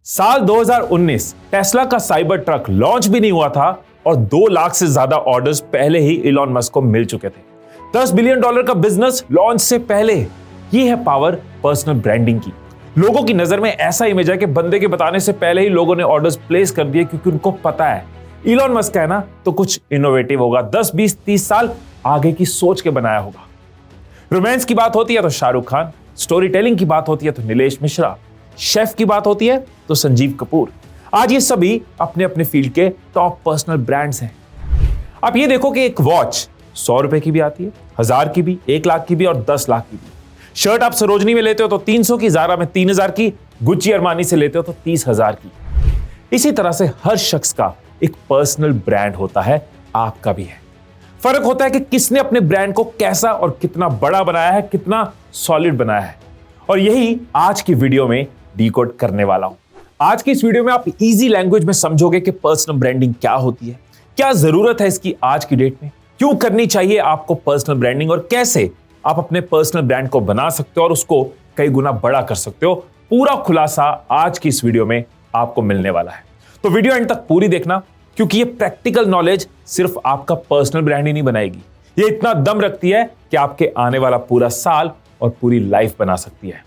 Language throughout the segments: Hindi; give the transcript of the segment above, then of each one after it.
साल 2019 टेस्ला का साइबर ट्रक लॉन्च भी नहीं हुआ था और 2 लाख से ज्यादा ऑर्डर्स पहले ही इलॉन मस्क को मिल चुके थे। $10 बिलियन का बिजनेस लॉन्च से पहले। ये है पावर पर्सनल ब्रांडिंग की। लोगों की नजर में ऐसा इमेज है कि बंदे के बताने से पहले ही लोगों ने ऑर्डर्स प्लेस कर दिए, क्योंकि उनको पता है इलॉन मस्क है ना तो कुछ इनोवेटिव होगा, 10, 20, 30 साल आगे की सोच के बनाया होगा। रोमांस की बात होती है तो शाहरुख खान, स्टोरी टेलिंग की बात होती है तो नीलेश मिश्रा, शेफ की बात होती है तो संजीव कपूर। आज ये सभी अपने अपने फील्ड के टॉप पर्सनल ब्रांड्स हैं। आप ये देखो कि एक वॉच 100 रुपए की भी आती है, 1000 की भी, 1 लाख की भी और 10 लाख की भी। शर्ट आप सरोजनी में लेते हो तो 300 की, ज़ारा में 3000 की, गुच्ची अरमानी से लेते हो तो 30,000 की। इसी तरह से हर शख्स का एक पर्सनल ब्रांड होता है, आपका भी है। फर्क होता है कि किसने अपने ब्रांड को कैसा और कितना बड़ा बनाया है, कितना सॉलिड बनाया है। और यही आज की वीडियो में डिकोड करने वाला हूं। आज की इस वीडियो में आप इजी लैंग्वेज में समझोगे कि पर्सनल ब्रांडिंग क्या होती है, क्या जरूरत है इसकी आज की डेट में, क्यों करनी चाहिए आपको पर्सनल ब्रांडिंग और कैसे आप अपने पर्सनल ब्रांड को बना सकते हो और उसको कई गुना बड़ा कर सकते हो। पूरा खुलासा आज की इस वीडियो में आपको मिलने वाला है, तो वीडियो एंड तक पूरी देखना, क्योंकि ये प्रैक्टिकल नॉलेज सिर्फ आपका पर्सनल ब्रांड ही नहीं बनाएगी, ये इतना दम रखती है कि आपके आने वाला पूरा साल और पूरी लाइफ बना सकती है।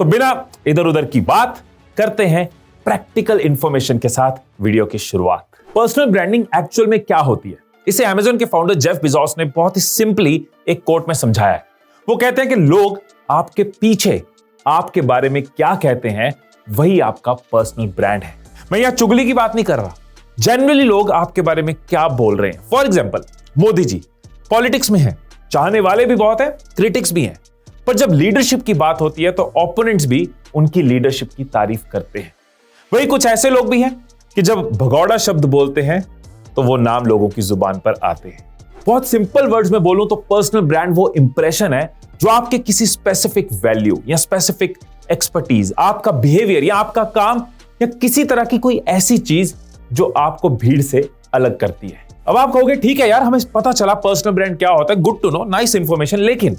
तो बिना इधर उधर की बात करते हैं प्रैक्टिकल इंफॉर्मेशन के साथ वीडियो की शुरुआत। पर्सनल ब्रांडिंग एक्चुअल में क्या होती है, इसे अमेज़न के फाउंडर जेफ बेजोस ने बहुत ही सिंपली एक कोट में समझाया है। वो कहते हैं कि लोग आपके पीछे आपके बारे में क्या कहते हैं, वही आपका पर्सनल ब्रांड है। मैं यहां चुगली की बात नहीं कर रहा, जनरली लोग आपके बारे में क्या बोल रहे हैं। For example, Modi ji politics में हैं, चाहने वाले भी बहुत हैं, क्रिटिक्स भी हैं, पर जब लीडरशिप की बात होती है तो ओपोनेंट्स भी उनकी लीडरशिप की तारीफ करते हैं। वही कुछ ऐसे लोग भी हैं कि जब भगौड़ा शब्द बोलते हैं तो वो नाम लोगों की जुबान पर आते हैं। बहुत सिंपल वर्ड्स में बोलूं तो पर्सनल ब्रांड वो इंप्रेशन है जो आपके किसी स्पेसिफिक वैल्यू या स्पेसिफिक एक्सपर्टीज, आपका बिहेवियर या आपका काम या किसी तरह की कोई ऐसी चीज जो आपको भीड़ से अलग करती है। अब आप कहोगे ठीक है यार, हमें पता चला पर्सनल ब्रांड क्या होता है, good to know, nice information, लेकिन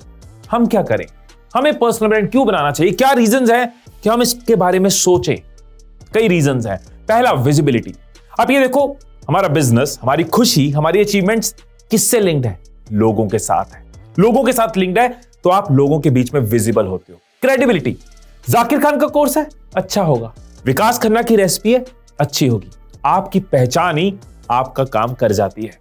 हम क्या करें, हमें पर्सनल ब्रांड क्यों बनाना चाहिए, क्या रीजंस हैं कि हम इसके बारे में सोचें। कई रीजंस हैं। पहला, विजिबिलिटी। आप ये देखो, हमारा बिजनेस, हमारी खुशी, हमारी अचीवमेंट्स किससे लिंक्ड है, लोगों के साथ है। लोगों के साथ लिंक्ड है तो आप लोगों के बीच में विजिबल होते हो। क्रेडिबिलिटी, जाकिर खान का कोर्स है, अच्छा होगा। विकास खन्ना की रेसिपी है, अच्छी होगी। आपकी पहचान ही आपका काम कर जाती है।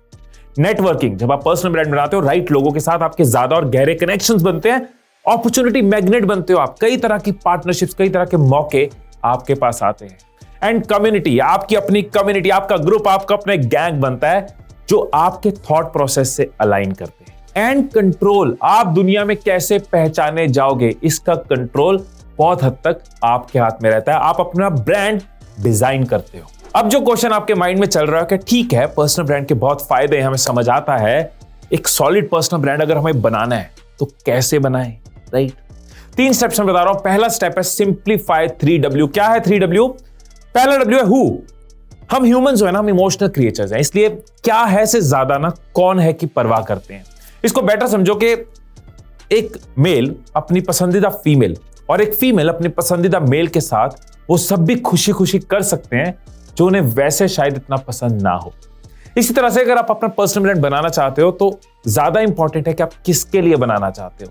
नेटवर्किंग, जब आप पर्सनल ब्रांड बनाते हो, राइट लोगों के साथ आपके ज्यादा और गहरे कनेक्शंस बनते हैं, अपॉर्चुनिटी मैग्नेट बनते हो आप, कई तरह की पार्टनरशिप्स, कई तरह के मौके आपके पास आते हैं। एंड कम्युनिटी, आपकी अपनी कम्युनिटी, आपका ग्रुप, आपका अपना गैंग बनता है जो आपके थॉट प्रोसेस से अलाइन करते हैं। एंड कंट्रोल, आप दुनिया में कैसे पहचाने जाओगे, इसका कंट्रोल बहुत हद तक आपके हाथ में रहता है। आप अपना ब्रांड डिजाइन करते हो। अब जो क्वेश्चन आपके माइंड में चल रहा है कि ठीक है, पर्सनल ब्रांड के बहुत फायदे हैं, हमें समझ आता है, एक सॉलिड पर्सनल ब्रांड अगर हमें बनाना है तो कैसे बनाएं, राइट? 3 स्टेप्स में बता रहा हूं। पहला स्टेप है सिंप्लीफाई 3W। क्या है 3W? पहला W है हु। हम ह्यूमंस जो है ना, हम इमोशनल क्रिएचर्स हैं, इसलिए क्या है से ज्यादा ना कौन है की परवाह करते हैं। इसको बेटर समझो कि एक मेल अपनी पसंदीदा फीमेल और एक फीमेल अपनी पसंदीदा मेल के साथ वो सब भी खुशी खुशी कर सकते हैं जो उन्हें वैसे शायद इतना पसंद ना हो। इसी तरह से अगर आप अपना पर्सनल ब्रांड बनाना चाहते हो तो ज्यादा इंपॉर्टेंट है कि आप किसके लिए बनाना चाहते हो,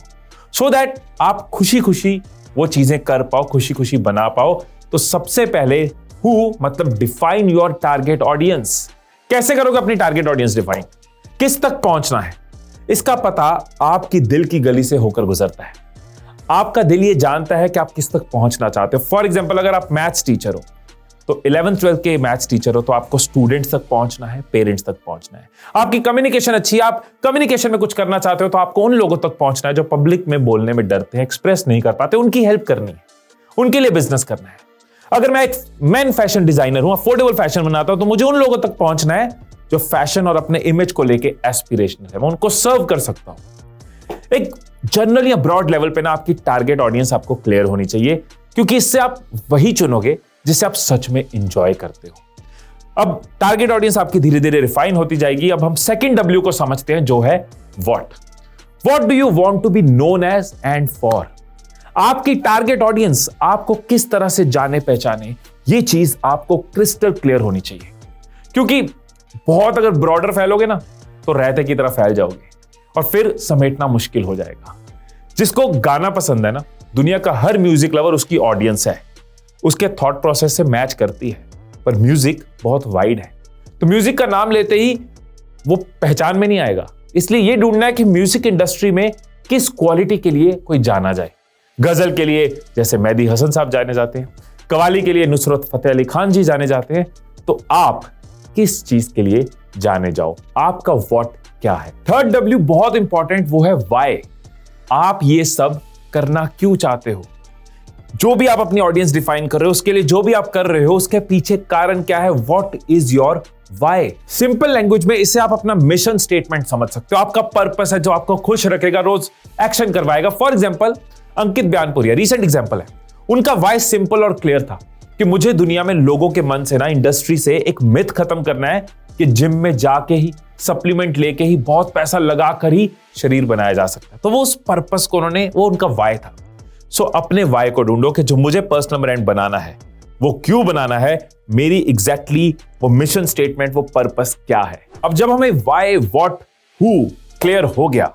सो दैट आप खुशी खुशी वो चीजें कर पाओ, खुशी खुशी बना पाओ। तो सबसे पहले हु मतलब डिफाइन योर टारगेट ऑडियंस। कैसे करोगे अपनी टारगेट ऑडियंस डिफाइन? किस तक पहुंचना है, इसका पता आपकी दिल की गली से होकर गुजरता है। आपका दिल ये जानता है कि आप किस तक पहुंचना चाहते हो। फॉर एग्जाम्पल, अगर आप मैथ्स टीचर हो तो 11th 12th के मैथ्स टीचर हो तो आपको स्टूडेंट्स तक पहुंचना है, पेरेंट्स तक पहुंचना है। आपकी कम्युनिकेशन अच्छी है, आप कम्युनिकेशन में कुछ करना चाहते हो तो आपको उन लोगों तक पहुंचना है जो पब्लिक में बोलने में डरते हैं, एक्सप्रेस नहीं कर पाते, उनकी हेल्प करनी है, उनके लिए बिजनेस करना है। अगर मैं एक मैन फैशन डिजाइनर हूं, अफोर्डेबल फैशन बनाता हूं, तो मुझे उन लोगों तक पहुंचना है जो फैशन और अपने इमेज को लेके एस्पिरेशनल है, मैं उनको सर्व कर सकता हूं। एक जनरल या ब्रॉड लेवल पे ना आपकी टारगेट ऑडियंस आपको क्लियर होनी चाहिए, क्योंकि इससे आप वही चुनोगे जिसे आप सच में एंजॉय करते हो। अब टारगेट ऑडियंस आपकी धीरे धीरे रिफाइन होती जाएगी। अब हम सेकंड W को समझते हैं, जो है what do you want to be known as and for. आपकी टारगेट ऑडियंस आपको किस तरह से जाने पहचाने, ये चीज आपको क्रिस्टल क्लियर होनी चाहिए, क्योंकि बहुत अगर ब्रॉडर फैलोगे ना तो रहते की तरह फैल जाओगे और फिर समेटना मुश्किल हो जाएगा। जिसको गाना पसंद है ना, दुनिया का हर म्यूजिक लवर उसकी ऑडियंस है, उसके थॉट प्रोसेस से मैच करती है, पर म्यूजिक बहुत वाइड है, तो म्यूजिक का नाम लेते ही वो पहचान में नहीं आएगा। इसलिए ये ढूंढना है कि म्यूजिक इंडस्ट्री में किस क्वालिटी के लिए कोई जाना जाए। गजल के लिए जैसे मेहदी हसन साहब जाने जाते हैं, कवाली के लिए नुसरत फतेह अली खान जी जाने जाते हैं, तो आप किस चीज के लिए जाने जाओ, आपका व्हाट क्या है। थर्ड डब्ल्यू बहुत इंपॉर्टेंट, वो है व्हाई। आप ये सब करना क्यों चाहते हो? जो भी आप अपनी ऑडियंस डिफाइन कर रहे हो, उसके लिए जो भी आप कर रहे हो, उसके पीछे कारण क्या है? What is your why? Simple language में इसे आप अपना मिशन स्टेटमेंट समझ सकते हो। आपका पर्पस है जो आपको खुश रखेगा, रोज एक्शन करवाएगा। For example Ankit Bayanpuria recent example है, उनका व्हाई सिंपल और क्लियर था कि मुझे दुनिया में लोगों के मन से ना, इंडस्ट्री से एक मिथ खत्म करना है कि जिम में जाके ही, सप्लीमेंट लेके ही, बहुत पैसा लगाकर ही शरीर बनाया जा सकता है। तो वो उस पर्पस को वो उनका व्हाई था। सो अपने व्हाई को ढूंढो कि जो मुझे पर्सनल ब्रांड बनाना है वो क्यों बनाना है, मेरी एग्जैक्टली वो मिशन स्टेटमेंट, वो पर्पस क्या है। अब जब हमें व्हाई, व्हाट, हु क्लियर हो गया,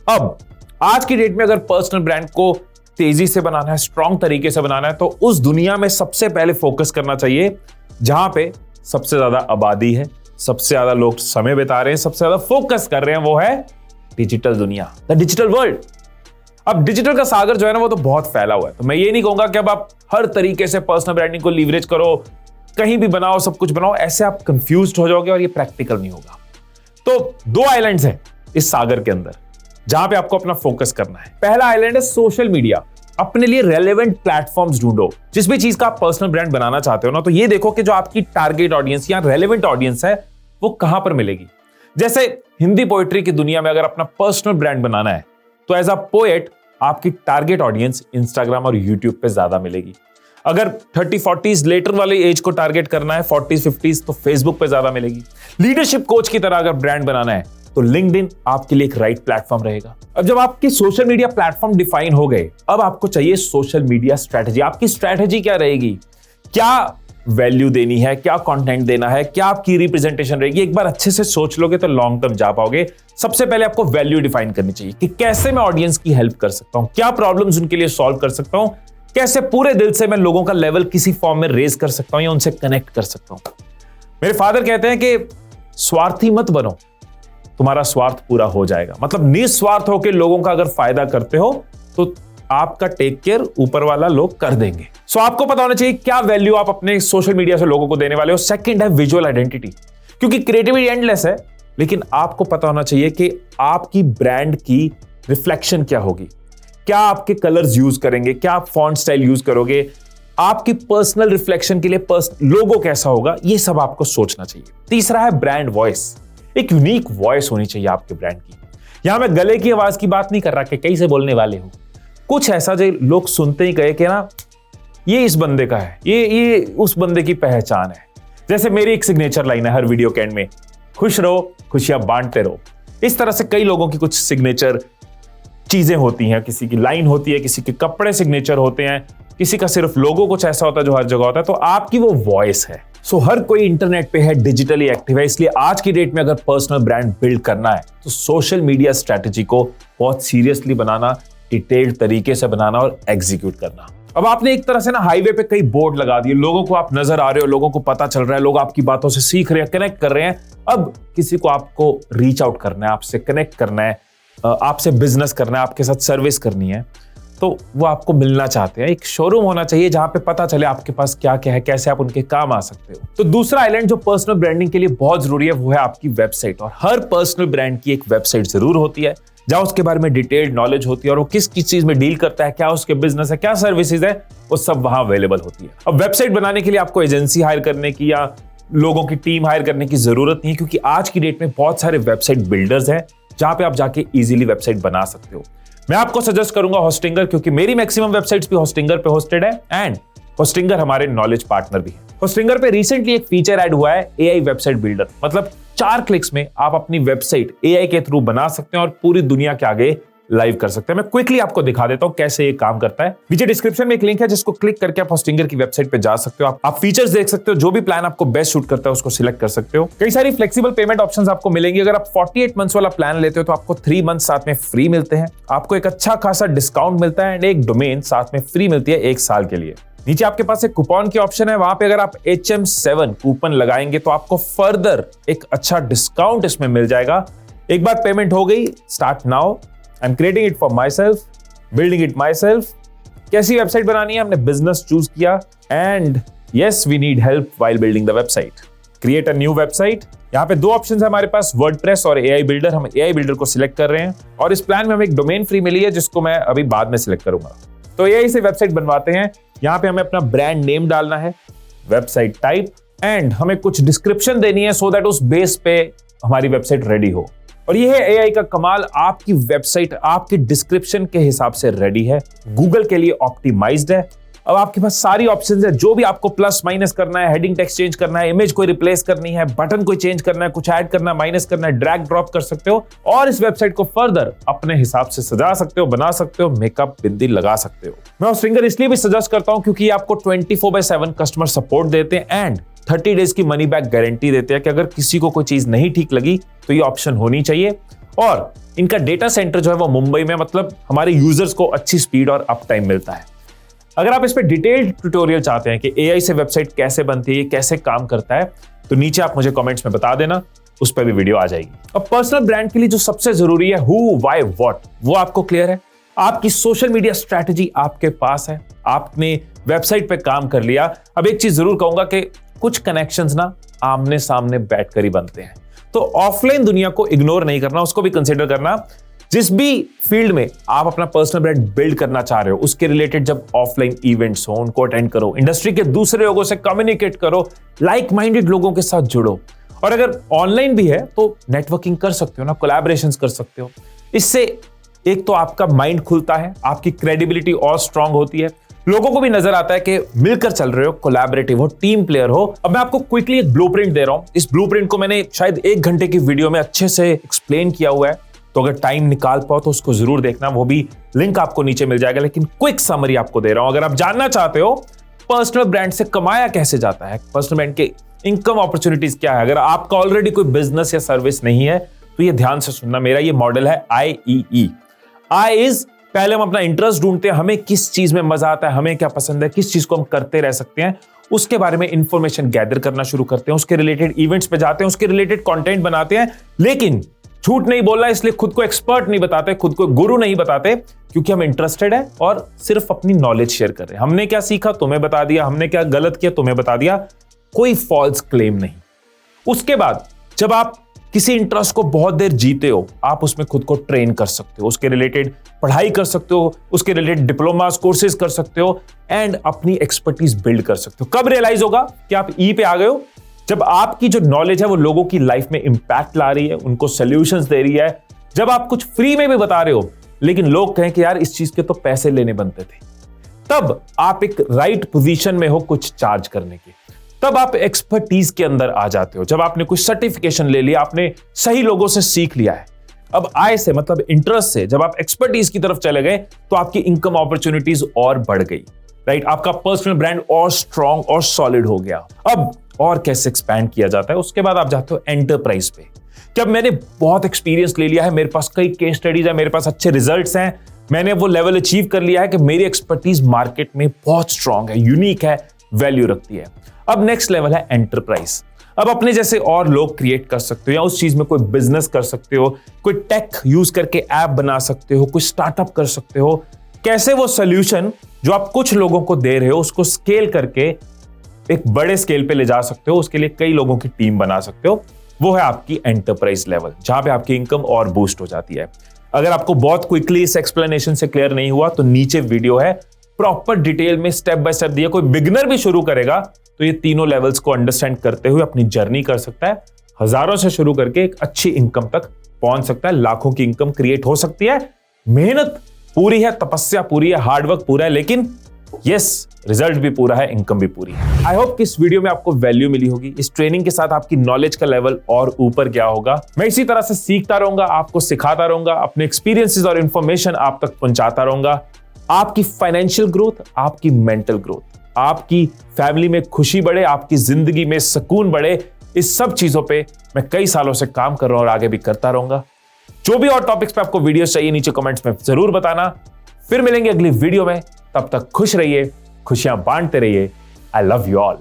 अब आज की डेट में अगर पर्सनल ब्रांड को तेजी से बनाना है, स्ट्रॉन्ग तरीके से बनाना है, तो उस दुनिया में सबसे पहले फोकस करना चाहिए जहां पे सबसे ज्यादा आबादी है, सबसे ज्यादा लोग समय बिता रहे हैं, सबसे ज्यादा फोकस कर रहे हैं, वो है डिजिटल दुनिया, द डिजिटल वर्ल्ड। अब डिजिटल का सागर जो है ना, वो तो बहुत फैला हुआ है। तो मैं ये नहीं कहूंगा कि अब आप हर तरीके से पर्सनल ब्रांडिंग को लीवरेज करो, कहीं भी बनाओ, सब कुछ बनाओ, ऐसे आप कंफ्यूज्ड हो जाओगे और ये प्रैक्टिकल नहीं होगा। तो दो आइलैंड्स हैं इस सागर के अंदर जहां पे आपको अपना फोकस करना है। पहला आइलैंड है सोशल मीडिया। अपने लिए रेलेवेंट प्लेटफॉर्म्स ढूंढो। जिस भी चीज का आप पर्सनल ब्रांड बनाना चाहते हो ना, तो ये देखो कि जो आपकी टारगेट ऑडियंस या रेलेवेंट ऑडियंस है वो कहां पर मिलेगी। जैसे हिंदी पोएट्री की दुनिया में अगर अपना पर्सनल ब्रांड बनाना है, तो एज अ पोएट आपकी टारगेट ऑडियंस इंस्टाग्राम और यूट्यूब पे ज्यादा मिलेगी। अगर 30-40s लेटर वाले एज को टारगेट करना है, 40s-50s, तो फेसबुक पे ज्यादा मिलेगी। लीडरशिप कोच की तरह अगर ब्रांड बनाना है, तो लिंक्डइन आपके लिए एक राइट प्लेटफॉर्म रहेगा। अब जब आपके सोशल मीडिया प्लेटफॉर्म डिफाइन हो गए, अब आपको चाहिए सोशल मीडिया स्ट्रेटजी। आपकी स्ट्रेटजी क्या रहेगी, क्या वैल्यू देनी है, क्या कंटेंट देना है, क्या आपकी रिप्रेजेंटेशन रहेगी। एक बार अच्छे से सोच लोगे तो लॉन्ग टर्म जा पाओगे। सबसे पहले आपको वैल्यू डिफाइन करनी चाहिए कि कैसे मैं ऑडियंस की हेल्प कर सकता हूं, क्या प्रॉब्लम्स उनके लिए सॉल्व कर सकता हूं, कैसे पूरे दिल से मैं लोगों का लेवल किसी फॉर्म में रेज कर सकता हूं या उनसे कनेक्ट कर सकता हूं। मेरे फादर कहते हैं कि स्वार्थी मत बनो, तुम्हारा स्वार्थ पूरा हो जाएगा। मतलब निस्वार्थ होकर लोगों का अगर फायदा करते हो तो आपका टेक केयर ऊपर वाला लोग कर देंगे। सो आपको पता होना चाहिए क्या वैल्यू आप अपने सोशल मीडिया से लोगों को देने वाले हो। सेकंड है विजुअल आइडेंटिटी, क्योंकि क्रिएटिविटी एंडलेस है, लेकिन आपको पता होना चाहिए कि आपकी ब्रांड की रिफ्लेक्शन क्या होगी, क्या आपके कलर्स यूज करेंगे, क्या आप फॉन्ट स्टाइल यूज करोगे, आपकी पर्सनल रिफ्लेक्शन के लिए लोगो कैसा होगा, ये सब आपको सोचना चाहिए। तीसरा है ब्रांड वॉइस। एक यूनिक वॉइस होनी चाहिए आपके ब्रांड की। यहां मैं गले की आवाज की बात नहीं कर रहा कि कहीं से बोलने वाले हो, कुछ ऐसा जो लोग सुनते ही कहे कि ना ये इस बंदे का है, ये उस बंदे की पहचान है। जैसे मेरी एक सिग्नेचर लाइन है हर वीडियो के एंड में, खुश रहो खुशियां बांटते रहो। इस तरह से कई लोगों की कुछ सिग्नेचर चीजें होती हैं, किसी की लाइन होती है, किसी के कपड़े सिग्नेचर होते हैं, किसी का सिर्फ लोगो कुछ ऐसा होता है जो हर जगह होता है। तो आपकी वो वॉइस है। सो हर कोई इंटरनेट पे है, डिजिटली एक्टिव है, इसलिए आज की डेट में अगर पर्सनल ब्रांड बिल्ड करना है तो सोशल मीडिया स्ट्रेटजी को बहुत सीरियसली बनाना, डिटेल्ड तरीके से बनाना और एग्जीक्यूट करना। अब आपने एक तरह से ना हाईवे पे कई बोर्ड लगा दिए, लोगों को आप नजर आ रहे हो, लोगों को पता चल रहा है, लोग आपकी बातों से सीख रहे हैं, कनेक्ट कर रहे हैं। अब किसी को आपको रीच आउट करना है, आपसे कनेक्ट करना है, आपसे बिजनेस करना है, आपके साथ सर्विस करनी है, तो वो आपको मिलना चाहते हैं। एक शोरूम होना चाहिए जहां पे पता चले आपके पास क्या क्या है, कैसे आप उनके काम आ सकते हो। तो दूसरा आइलैंड जो पर्सनल ब्रांडिंग के लिए बहुत जरूरी है वो है आपकी वेबसाइट। और हर पर्सनल ब्रांड की एक वेबसाइट जरूर होती है जहां उसके बारे में डिटेल्ड नॉलेज होती है और वो किस किस चीज में डील करता है, क्या उसके बिजनेस है, क्या सर्विसेज है, वो सब वहां अवेलेबल होती है। अब वेबसाइट बनाने के लिए आपको एजेंसी हायर करने की या लोगों की टीम हायर करने की जरूरत नहीं है, क्योंकि आज की डेट में बहुत सारे वेबसाइट बिल्डर्स हैं जहां पे आप जाके इजीली वेबसाइट बना सकते हो। मैं आपको सजेस्ट करूंगा होस्टिंगर, क्योंकि मेरी मैक्सिमम वेबसाइट्स भी होस्टिंगर पे होस्टेड है एंड होस्टिंगर हमारे नॉलेज पार्टनर भी है। होस्टिंगर पे रिसेंटली एक फीचर ऐड हुआ है एआई वेबसाइट बिल्डर। मतलब 4 क्लिक्स में आप अपनी वेबसाइट एआई के थ्रू बना सकते हैं और पूरी दुनिया के आगे लाइव कर सकते हैं। मैं क्विकली आपको दिखा देता हूं कैसे ये काम करता है। नीचे डिस्क्रिप्शन में एक लिंक है जिसको क्लिक करके आप होस्टिंगर की वेबसाइट पे जा सकते हो। आप फीचर्स देख सकते हो, जो भी प्लान आपको बेस्ट शूट करता है उसको सिलेक्ट कर सकते हो। कई सारी फ्लेक्सिबल पेमेंट ऑप्शंस आपको मिलेंगे। अगर आप 48 मंथ्स वाला प्लान लेते हो तो आपको 3 मंथ साथ में फ्री मिलते हैं, आपको एक अच्छा खासा डिस्काउंट मिलता है एंड एक डोमेन साथ में फ्री मिलती है 1 साल के लिए। नीचे आपके पास एक कूपन की ऑप्शन है, वहां पे अगर आप HM7 कूपन लगाएंगे तो आपको फर्दर एक अच्छा डिस्काउंट इसमें मिल जाएगा। एक बार पेमेंट हो गई, start now, I am creating it for myself, building it myself. कैसी वेबसाइट बनानी है, हमने बिजनेस चूज किया and yes we need help while building the website. Create a new website. यहाँ पे 2 ऑप्शन है हमारे पास, वर्डप्रेस और AI बिल्डर। हम AI बिल्डर को सिलेक्ट कर रहे हैं और इस प्लान में हमें एक डोमेन फ्री मिली है जिसको मैं अभी बाद में सिलेक्ट करूंगा। तो AI से वेबसाइट बनवाते हैं। यहाँ पे हमें अपना ब्रांड नेम डालना है, वेबसाइट टाइप एंड हमें कुछ डिस्क्रिप्शन देनी है सो दैट उस बेस पे हमारी वेबसाइट रेडी हो। और ये है AI का कमाल, आपकी वेबसाइट आपकी डिस्क्रिप्शन के हिसाब से रेडी है, गूगल के लिए ऑप्टिमाइज्ड है। अब आपके पास सारी ऑप्शंस है, जो भी आपको प्लस माइनस करना है, हेडिंग टेक्स्ट चेंज करना है, इमेज कोई रिप्लेस करनी है, बटन कोई चेंज करना है, कुछ ऐड करना है, माइनस करना है, ड्रैग ड्रॉप कर सकते हो और इस वेबसाइट को फर्दर अपने हिसाब से सजा सकते हो, बना सकते हो, मेकअप बिंदी लगा सकते हो। मैं होस्टिंगर इसलिए भी सजेस्ट करता हूं क्योंकि आपको 24/7 कस्टमर सपोर्ट देते हैं एंड 30 डेज की मनी बैक गारंटी देते हैं कि अगर किसी को कोई चीज नहीं ठीक लगी तो ये ऑप्शन होनी चाहिए। और इनका डेटा सेंटर जो है वो मुंबई में, मतलब हमारे यूजर्स को अच्छी स्पीड और अप टाइम मिलता है। अगर आप इस पे डिटेल्ड ट्यूटोरियल चाहते हैं कि AI से वेबसाइट कैसे बनती है, कैसे काम करता है, तो नीचे आप मुझे कमेंट्स में बता देना, उस पर भी वीडियो आ जाएगी। अब पर्सनल ब्रांड के लिए जो सबसे जरूरी है हु, व्हाई, व्हाट, वो आपको क्लियर है। आपकी सोशल मीडिया स्ट्रैटेजी आपके पास है, आपने वेबसाइट पे काम कर लिया। अब एक चीज जरूर कहूंगा कि कुछ कनेक्शंस ना आमने सामने बैठकर ही बनते हैं, तो ऑफलाइन दुनिया को इग्नोर नहीं करना, उसको भी कंसिडर करना। जिस भी फील्ड में आप अपना पर्सनल ब्रांड बिल्ड करना चाह रहे हो उसके रिलेटेड जब ऑफलाइन इवेंट्स हो उनको अटेंड करो, इंडस्ट्री के दूसरे लोगों से कम्युनिकेट करो, लाइक माइंडेड लोगों के साथ जुड़ो। और अगर ऑनलाइन भी है तो नेटवर्किंग कर सकते हो ना, कोलैबोरेशंस कर सकते हो। इससे एक तो आपका माइंड खुलता है, आपकी क्रेडिबिलिटी और स्ट्रांग होती है, लोगों को भी नजर आता है कि मिलकर चल रहे हो, कोलैबोरेटिव हो, टीम प्लेयर हो। अब मैं आपको क्विकली एक ब्लूप्रिंट दे रहा हूं। इस ब्लूप्रिंट को मैंने शायद 1 घंटे की वीडियो में अच्छे से एक्सप्लेन किया हुआ है, तो अगर टाइम निकाल पाओ तो उसको जरूर देखना, वो भी लिंक आपको नीचे मिल जाएगा। लेकिन क्विक समरी आपको दे रहा हूं। अगर आप जानना चाहते हो पर्सनल ब्रांड से कमाया कैसे जाता है, पर्सनल ब्रांड के इनकम अपॉर्चुनिटीज क्या है, अगर आपका ऑलरेडी कोई बिजनेस या सर्विस नहीं है तो ये ध्यान से सुनना। मेरा ये मॉडल है IEE। I इज, पहले हम अपना इंटरेस्ट ढूंढते हैं, हमें किस चीज में मजा आता है, हमें क्या पसंद है, किस चीज को हम करते रह सकते हैं, उसके बारे में इंफॉर्मेशन गैदर करना शुरू करते हैं, उसके रिलेटेड इवेंट्स पे जाते हैं, उसके रिलेटेड कंटेंट बनाते हैं। लेकिन झूठ नहीं बोलना, इसलिए खुद को एक्सपर्ट नहीं बताते, खुद को गुरु नहीं बताते, क्योंकि हम इंटरेस्टेड है और सिर्फ अपनी नॉलेज शेयर कर रहे हैं। हमने क्या सीखा तुम्हें बता दिया, हमने क्या गलत किया तुम्हें बता दिया, कोई फॉल्स क्लेम नहीं। उसके बाद जब आप किसी इंटरेस्ट को बहुत देर जीते हो, आप उसमें खुद को ट्रेन कर सकते हो, उसके रिलेटेड पढ़ाई कर सकते हो, उसके रिलेटेड डिप्लोमा कोर्सेज कर सकते हो एंड अपनी एक्सपर्टीज बिल्ड कर सकते हो। कब रियलाइज होगा कि आप ई पे आ गए हो? जब आपकी जो नॉलेज है वो लोगों की लाइफ में इंपैक्ट ला रही है, उनको सॉल्यूशंस दे रही है। जब आप कुछ फ्री में भी बता रहे हो लेकिन लोग कहें कि यार इस चीज के तो पैसे लेने बनते थे, तब आप एक राइट पोजीशन में हो कुछ चार्ज करने के, तब आप एक्सपर्टीज के अंदर आ जाते हो। जब आपने कोई सर्टिफिकेशन ले लिया, आपने सही लोगों से सीख लिया है, अब आय से मतलब इंटरेस्ट से जब आप एक्सपर्टीज की तरफ चले गए तो आपकी इनकम अपॉर्चुनिटीज और बढ़ गई, राइट? आपका पर्सनल ब्रांड और स्ट्रांग और सॉलिड हो गया। अब और कैसे एक्सपैंड किया जाता है, उसके बाद आप जाते हो एंटरप्राइज पे। जब मैंने बहुत एक्सपीरियंस ले लिया है, मेरे पास कई केस स्टडीज है, मेरे पास अच्छे रिजल्ट्स हैं, मैंने वो लेवल अचीव कर लिया है कि मेरी एक्सपर्टीज मार्केट में बहुत स्ट्रांग है, यूनिक है, वैल्यू रखती है। अब नेक्स्ट लेवल है एंटरप्राइज। अब अपने जैसे और लोग क्रिएट कर सकते हो या उस चीज में कोई बिजनेस कर सकते हो, कोई टेक यूज करके ऐप बना सकते हो, कोई स्टार्टअप कर सकते हो। कैसे वो सोल्यूशन जो आप कुछ लोगों को दे रहे हो उसको स्केल करके एक बड़े स्केल पे ले जा सकते हो, उसके लिए कई लोगों की टीम बना सकते हो। वो है आपकी एंटरप्राइज लेवल, जहां पे आपकी इनकम और बूस्ट हो जाती है। अगर आपको बहुत क्विकली इस एक्सप्लेनेशन से क्लियर नहीं हुआ तो नीचे वीडियो है, प्रॉपर डिटेल में स्टेप बाय स्टेप दिया। कोई बिगिनर भी शुरू करेगा तो ये तीनों लेवल्स को अंडरस्टैंड करते हुए अपनी जर्नी कर सकता है, हजारों से शुरू करके एक अच्छी इनकम तक पहुंच सकता है, लाखों की इनकम क्रिएट हो सकती है। मेहनत पूरी है, तपस्या पूरी है, हार्डवर्क पूरा है, लेकिन यस, रिजल्ट भी पूरा है, इनकम भी पूरी है। आई होप कि इस वीडियो में आपको वैल्यू मिली होगी। इस ट्रेनिंग के साथ आपकी नॉलेज का लेवल और ऊपर गया होगा। मैं इसी तरह से सीखता रहूंगा, आपको सिखाता रहूंगा, अपने एक्सपीरियंसेस और इंफॉर्मेशन आप तक पहुंचाता रहूंगा। आपकी फाइनेंशियल ग्रोथ, आपकी मेंटल ग्रोथ, आपकी फैमिली में खुशी बढ़े, आपकी जिंदगी में सुकून बढ़े, इस सब चीजों पे मैं कई सालों से काम कर रहा हूं और आगे भी करता रहूंगा। जो भी और टॉपिक्स पे आपको वीडियोस चाहिए नीचे कमेंट्स में जरूर बताना। फिर मिलेंगे अगली वीडियो में, तब तक खुश रहिए, खुशियां बांटते रहिए। I love you all.